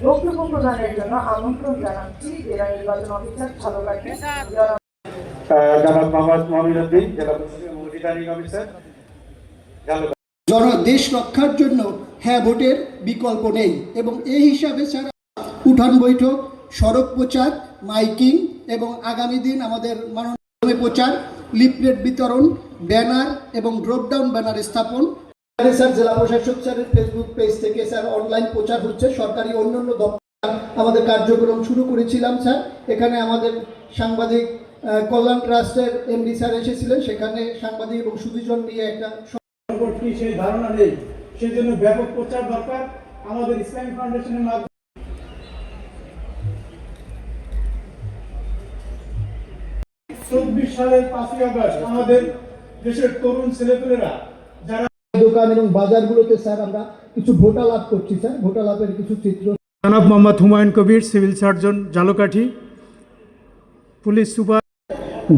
বক্তব্য প্রদানের জন্য আমন্ত্রণ জানাচ্ছি জেলা নির্বাচন অফিসার ঝালকাঠি জনাব মোহাম্মদ মমিনুদ্দিন, জেলা প্রশাসক রিটার্নিং অফিসার ঝালকাঠি। দেশ রক্ষার জন্য হ্যাঁ ভোটের বিকল্প নেই এবং এই হিসাবে স্যার উঠান বৈঠক, সড়ক প্রচার, মাইকিং এবং আগামী দিন আমাদের মাননীয় প্রচার, লিফলেট বিতরণ, ব্যানার এবং ড্রপডাউন ব্যানার স্থাপন। স্যার জেলা প্রশাসক স্যারের ফেসবুক পেজ থেকে স্যার অনলাইন প্রচার হচ্ছে। সরকারি অন্যান্য দপ্তর আমাদের কার্যক্রম শুরু করেছিলাম স্যার। এখানে আমাদের সাংবাদিক কল্যাণ ট্রাস্টের এমডি স্যার এসেছিলেন, সেখানে সাংবাদিক এবং সুধীজন নিয়ে একটা সেই ধারণা নেই, সেজন্য ব্যাপক প্রচার দরকার। আমাদের ইসলামিক ফাউন্ডেশনের মাধ্যমে 24 সালের 5ই আগস্ট আমাদের দেশের তরুণ ছেলেপেলেরা যারা দোকান এবং বাজারগুলোতে স্যার আমরা কিছু ভোটা লাভ করছি স্যার, ভোটা লাভের কিছু চিত্র। জনাব Mohammad Humayun Kabir, civil surgeon, Jhalokathi. Police super.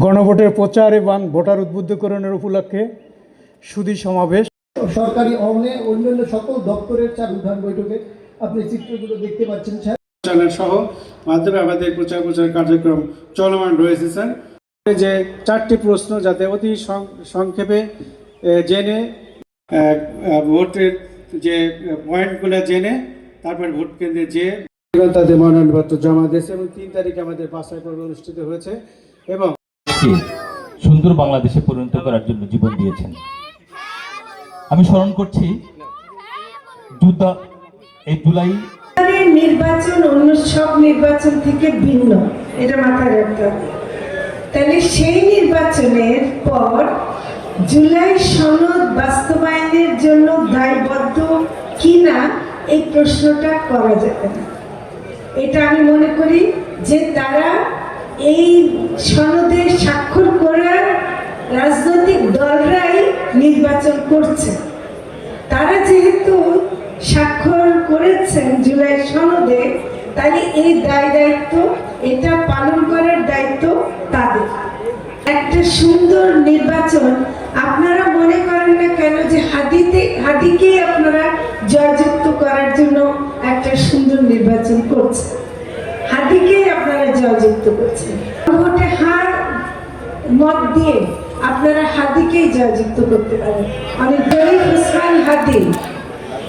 গণভোটের প্রচার এবং ভোটার উদ্বুদ্ধকরণের উপলক্ষে সুধী সমাবেশ। সরকারি অন্যান্য সকল দপ্তরের স্যার উঠান বৈঠকে আপনি চিত্রগুলো দেখতে পাচ্ছেন স্যার। চ্যানেল সহ মাধ্যমে আমাদের প্রচার কার্যক্রম চলমান রয়েছে স্যার। যে 4টি প্রশ্ন যাতে অতি সংক্ষেপে জেনে ভোটের যে পয়েন্টগুলো জেনে তারপর ভোট কেন্দ্রে যে তাদের মনোনয়নপত্র জমা দিয়েছে এবং 3 তারিখে আমাদের বাছাই পর্ব অনুষ্ঠিত হয়েছে এবং সুন্দর বাংলাদেশে পরিণত করার জন্য জীবন দিয়েছেন। আমি স্মরণ করছি এই জুলাই নির্বাচন অন্য সব নির্বাচন থেকে ভিন্ন, এটা মাথায় রাখতে হবে। তাহলে সেই নির্বাচনের পর জুলাই সনদ বাস্তবায়নের জন্য দায়বদ্ধ কিনা এই প্রশ্নটা করা যাবে না। এটা আমি মনে করি যে তারা এই সনদে স্বাক্ষর করার রাজনৈতিক দলরাই নির্বাচন করছে। তারা যেহেতু স্বাক্ষর করেছেন জুলাই সনদে, তাহলে এই দায়িত্ব এটা পালন করার দায়িত্ব তাদের। একটা সুন্দর নির্বাচন আপনারা মনে করেন না কেন যে হাদিকে আপনারা জয়যুক্ত করার জন্য একটা সুন্দর নির্বাচন করছে, হাদিকে আপনারা জয়যুক্ত করছেন। ভোটে হার মত দিয়ে আপনারা হাদিকেই জয়যুক্ত করতে পারেন। অনেক গরিব উসমান হাদি,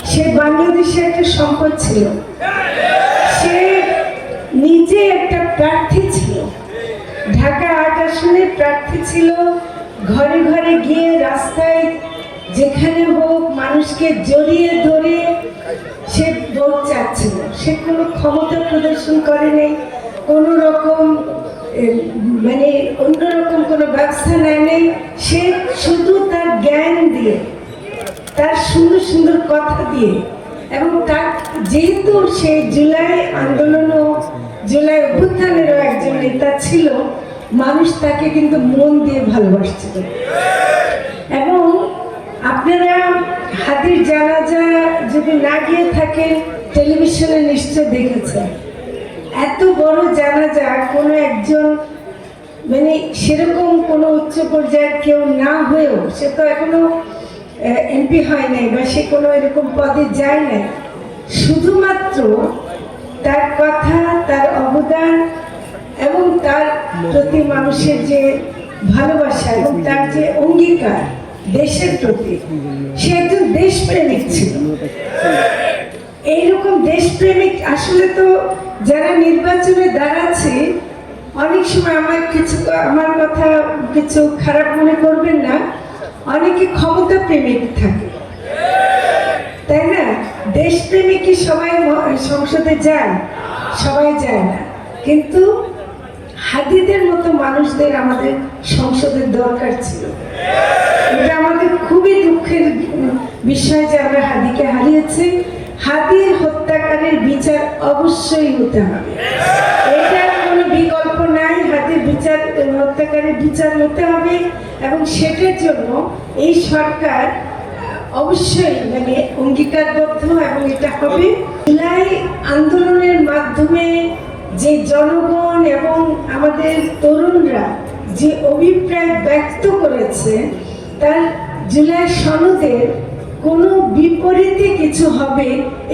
সে বাংলাদেশে একটা সম্পদ ছিল, সে নিজে একটা প্রার্থী ছিল, ঢাকা 8 আসনের প্রার্থী ছিল। ঘরে ঘরে গিয়ে রাস্তায় যেখানে হোক মানুষকে জড়িয়ে ধরে সে ভোট চাচ্ছিল। সে কোনো ক্ষমতা প্রদর্শন করে নেই, কোনো রকম মানে অন্যরকম কোনো ব্যবস্থা নেয় নেই। সে শুধু তার জ্ঞান দিয়ে, তার সুন্দর সুন্দর কথা দিয়ে, এবং তার যেহেতু সে জুলাই আন্দোলন ও জুলাই অভ্যুত্থানেরও একজন নেতা ছিল, মানুষ তাকে কিন্তু মন দিয়ে ভালোবাসছিল। এবং আপনারা হাদির জানাজা যদি না গিয়ে থাকেন, টেলিভিশনে নিশ্চয় দেখেছেন। এত বড় জানাজা কোনো একজন মানে সেরকম কোনো উচ্চ পর্যায়ের কেউ না হয়েও, সে তো এখনো এমপি হয় নাই বা সে কোনো এরকম পদে যায় নাই, শুধুমাত্র তার কথা, তার অবদান এবং তার প্রতি মানুষের যে ভালোবাসা এবং তার যে অঙ্গীকার দেশের প্রতি, সে একজন দেশপ্রেমিক ছিল। এইরকম দেশপ্রেমিক আসলে তো যারা নির্বাচনে দাঁড়াচ্ছে, অনেক সময় আমার কথা কিছু খারাপ মনে করবেন না, অনেকে ক্ষমতা প্রেমিক থাকে, তাই না? দেশপ্রেমিক কি সবাই সংসদে যায়? সবাই যায় না, কিন্তু হাদিদের মতো মানুষদের আমাদের সংসদের দরকার ছিল। এটা আমাদের খুবই দুঃখের বিষয় যে আমরা হাদিকে হারিয়েছি। হাদির হত্যাকারীর বিচার অবশ্যই হতে হবে, এটার কোনো বিকল্প নাই। হাদির বিচার, হত্যাকারীর বিচার হতে হবে এবং সেটার জন্য এই সরকার অবশ্যই মানে অঙ্গীকারবদ্ধ এবং এটা হবে। জুলাই আন্দোলনের মাধ্যমে যে জনগণ এবং আমাদের তরুণরা যে অভিপ্রায় ব্যক্ত করেছে, তার জুলাই সনদের কোনো বিপরীতে কিছু হবে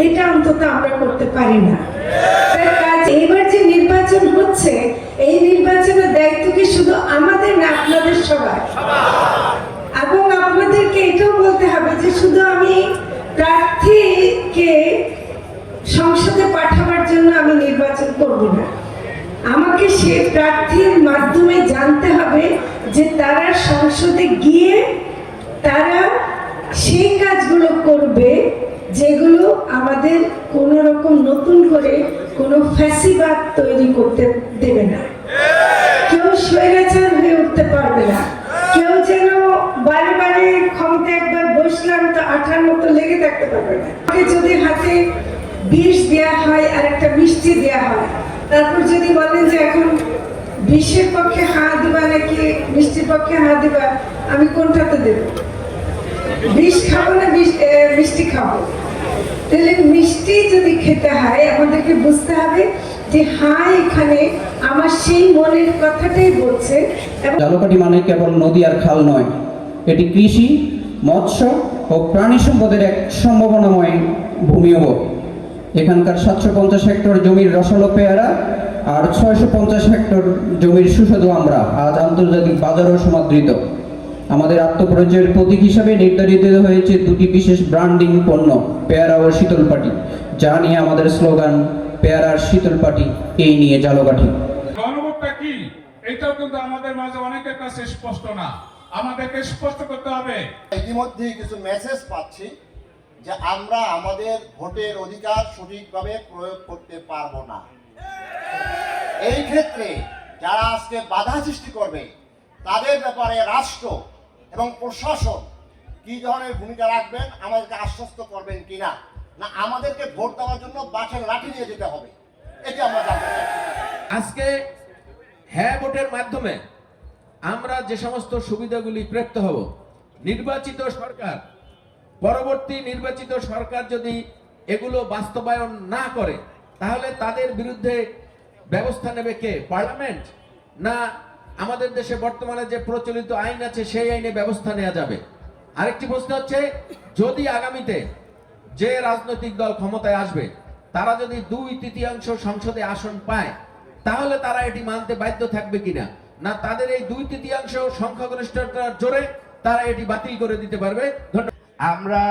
এটা অন্তত আমরা করতে পারি না। নির্বাচন হচ্ছে, এই নির্বাচনের দায়িত্ব কি শুধু আমাদের না আপনাদের সবার? এবং আপনাদেরকে এটাও বলতে হবে যে শুধু আমি প্রার্থীকে সংসদে পাঠাবার জন্য আমি নির্বাচন করব না, আমাকে সে প্রার্থীর মাধ্যমে জানতে হবে যে তারা সংসদে গিয়ে তারা সেই কাজগুলো করবে যেগুলো আমাদের কোন রকম নতুন করে কোনো ফ্যাসিবাদ তৈরি করতে দেবে না। কেউ স্বৈরাচার হয়ে উঠতে পারবে না, কেউ যেন বারে বারে ক্ষমতা একবার বসলাম তো আঠার মতো লেগে থাকতে পারবে না। যদি হাতে বিষ দেওয়া হয় আর একটা মিষ্টি দেওয়া হয়, তারপর যদি বলেন যে এখন বিষের পক্ষে হাত দিবা নাকি মিষ্টির পক্ষে হাত দিবা, আমি কোনটাতে দেব? বিষ খাবো না মিষ্টি খাবো? তাহলে মিষ্টি যদি খেতে হয় আমাদেরকে বুঝতে হবে যে হ্যাঁ এখানে আমার সেই মনের কথাটাই বলছে। ঝালকাঠি মানে কেবল নদী আর খাল নয়, এটি কৃষি, মৎস্য ও প্রাণী সম্পদের এক সম্ভাবনাময় ভূমিও। এখানকার 750 হেক্টর জমির রসালো পেয়ারা আর 650 হেক্টর জমির সুস্বাদু আমরা আজ আন্তর্জাতিক বাজারেও সমাদৃত। আমাদের আত্মপরিচয়ের প্রতীক হিসাবে নির্ধারিত হয়েছে দুটি বিশেষ ব্র্যান্ডিং পণ্য, পেয়ারা ও শীতলপাটি, যা নিয়ে আমাদের স্লোগান পেয়ারার শীতলপাটি, এই নিয়ে ঝালকাঠি। গণভোটটা কি এটাও কিন্তু আমাদের মাঝে অনেকের কাছে স্পষ্ট না, আমাদেরকে স্পষ্ট করতে হবে। ইতিমধ্যে কিছু মেসেজ পাচ্ছি যে আমরা আমাদের ভোটের অধিকার সঠিকভাবে প্রয়োগ করতে পারবো না। এই ক্ষেত্রে যারা আজকে বাধা সৃষ্টি করবে তাদের ব্যাপারে রাষ্ট্র এবং প্রশাসন কি ধরনের ভূমিকা রাখবেন, আমাদেরকে আশ্বস্ত করবেন কিনা, না আমাদেরকে ভোট দেওয়ার জন্য বাঁশের লাঠি নিয়ে যেতে হবে, এটি আমরা জানতে চাই। আজকে হ্যাঁ ভোটের মাধ্যমে আমরা যে সমস্ত সুবিধাগুলি প্রাপ্ত হব, নির্বাচিত সরকার, পরবর্তী নির্বাচিত সরকার যদি এগুলো বাস্তবায়ন না করে তাহলে তাদের বিরুদ্ধে ব্যবস্থা নেবে কে? পার্লামেন্ট, না আমাদের দেশে বর্তমানে যে প্রচলিত আইন আছে সেই আইনে ব্যবস্থা নেওয়া যাবে? আরেকটি প্রশ্ন হচ্ছে, যদি আগামীতে যে রাজনৈতিক দল ক্ষমতায় আসবে তারা যদি 2/3 সংসদে আসন পায় তাহলে তারা এটি মানতে বাধ্য থাকবে কিনা, না তাদের এই 2/3 সংখ্যাগরিষ্ঠতার জোরে তারা এটি বাতিল করে দিতে পারবে? আমরা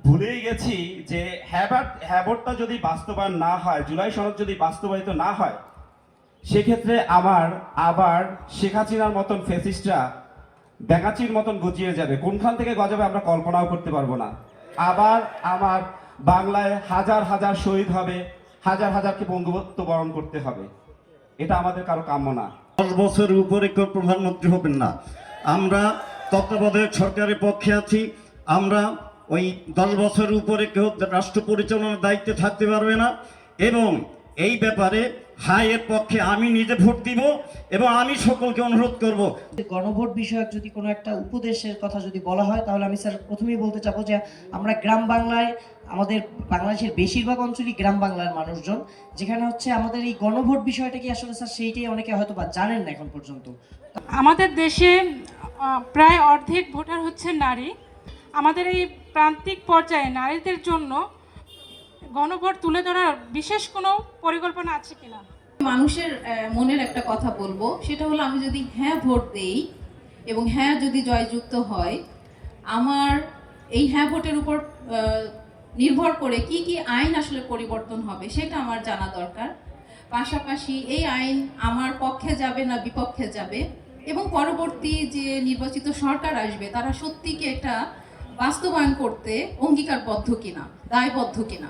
ভুলেই গেছি যে হ্যাঁ ভোটটা যদি বাস্তবায়ন না হয়, জুলাই সনদ যদি বাস্তবায়িত না হয়, সেক্ষেত্রে আবার শেখ হাসিনার মতন ফ্যাসিস্টরা ব্যাঙাচির মতন গজিয়ে যাবে। কোনখান থেকে গজাবে আমরা কল্পনাও করতে পারবো না। আবার আমার বাংলায় হাজার হাজার শহীদ হবে, হাজার হাজারকে বঙ্গবন্ধু বরণ করতে হবে। এটা আমাদের কারো কাম্য না। 10 বছরের উপরে কেউ প্রধানমন্ত্রী হবেন না। আমরা তত্ত্বাবধায়ক সরকারের পক্ষে আছি। আমরা ওই 10 বছরের উপরে কেউ রাষ্ট্র পরিচালনার দায়িত্বে থাকতে পারবে না। এবং এই ব্যাপারে হাইয়ের পক্ষে আমি নিজে ভোট দিব এবং আমি সকলকে অনুরোধ করব। গণভোট বিষয়ক যদি কোনো একটা উপদেশের কথা যদি বলা হয় তাহলে আমি স্যার প্রথমেই বলতে চাবো যে আমরা গ্রাম বাংলায়, আমাদের বাংলাদেশের বেশিরভাগ অঞ্চলই গ্রাম বাংলার মানুষজন, যেখানে হচ্ছে আমাদের এই গণভোট বিষয়টা কি আসলে স্যার সেইটাই অনেকে হয়তো বা জানেন না এখন পর্যন্ত। আমাদের দেশে প্রায় অর্ধেক ভোটার হচ্ছে নারী। আমাদের এই প্রান্তিক পর্যায়ে নারীদের জন্য গণভোট তুলে ধরার বিশেষ কোনো পরিকল্পনা আছে কিনা? মানুষের মনের একটা কথা বলবো, সেটা হলো আমি যদি হ্যাঁ ভোট দেই এবং হ্যাঁ যদি জয়যুক্ত হয়, আমার এই হ্যাঁ ভোটের উপর নির্ভর করে কি কি আইন আসলে পরিবর্তন হবে সেটা আমার জানা দরকার। পাশাপাশি এই আইন আমার পক্ষে যাবে না বিপক্ষে যাবে, এবং পরবর্তী যে নির্বাচিত সরকার আসবে তারা সত্যি কি একটা বাস্তবায়ন করতে অঙ্গীকারবদ্ধ কিনা, দায়বদ্ধ কিনা।